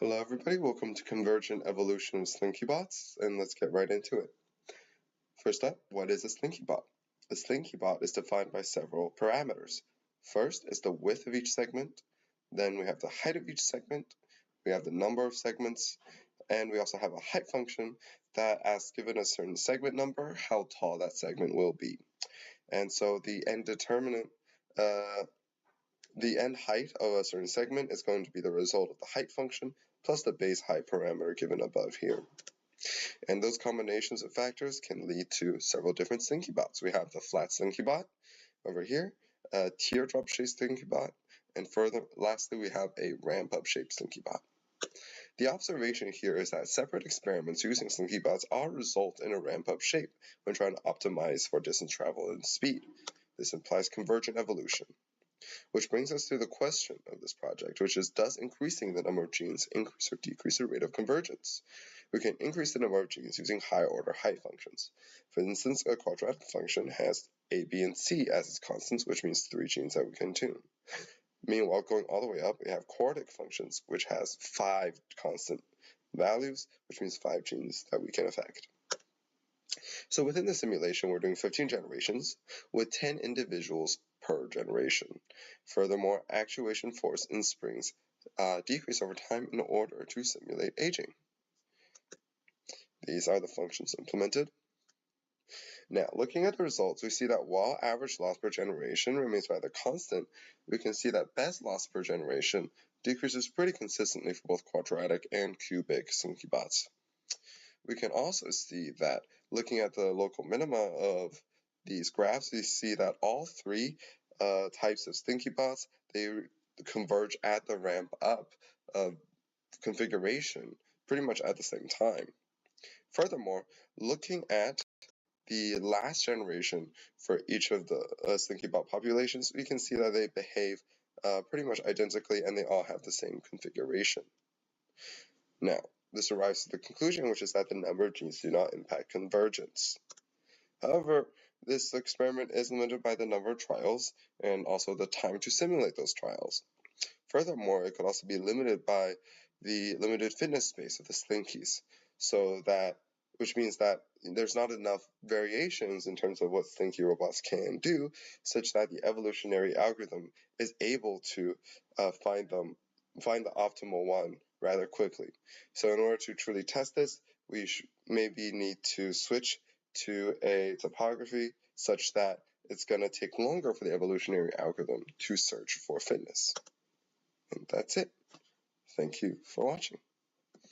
Hello everybody, welcome to Convergent Evolution of Slinky Bots, and let's get right into it. First up, what is a Slinky Bot? A Slinky Bot is defined by several parameters. First is the width of each segment, then we have the height of each segment, we have the number of segments, and we also have a height function that asks, given a certain segment number, how tall that segment will be. And so the end height of a certain segment is going to be the result of the height function plus the base height parameter given above here. And those combinations of factors can lead to several different Slinky Bots. We have the flat Slinky Bot over here, a teardrop shaped Slinky Bot, and lastly we have a ramp up shaped Slinky Bot. The observation here is that separate experiments using Slinky Bots all result in a ramp up shape when trying to optimize for distance travel and speed. This implies convergent evolution. Which brings us to the question of this project, which is, does increasing the number of genes increase or decrease the rate of convergence? We can increase the number of genes using higher order height functions. For instance, a quadratic function has a, b, and c as its constants, which means 3 genes that we can tune. Meanwhile, going all the way up, we have quartic functions, which has 5 constant values, which means 5 genes that we can affect. So within the simulation, we're doing 15 generations with 10 individuals per generation. Furthermore, actuation force and springs decrease over time in order to simulate aging. These are the functions implemented. Now, looking at the results, we see that while average loss per generation remains rather constant, we can see that best loss per generation decreases pretty consistently for both quadratic and cubic Slinky Bots. We can also see that looking at the local minima of these graphs, we see that all 3 types of Slinky Bots, they converge at the ramp up of configuration pretty much at the same time. Furthermore, looking at the last generation for each of the Slinky Bot populations, we can see that they behave pretty much identically and they all have the same configuration. Now, this arrives at the conclusion, which is that the number of genes do not impact convergence. However, this experiment is limited by the number of trials and also the time to simulate those trials. Furthermore, it could also be limited by the limited fitness space of the Slinkies, which means that there's not enough variations in terms of what Slinky robots can do, such that the evolutionary algorithm is able to find the optimal one rather quickly. So in order to truly test this, we maybe need to switch to a topography such that it's going to take longer for the evolutionary algorithm to search for fitness. And that's it. Thank you for watching.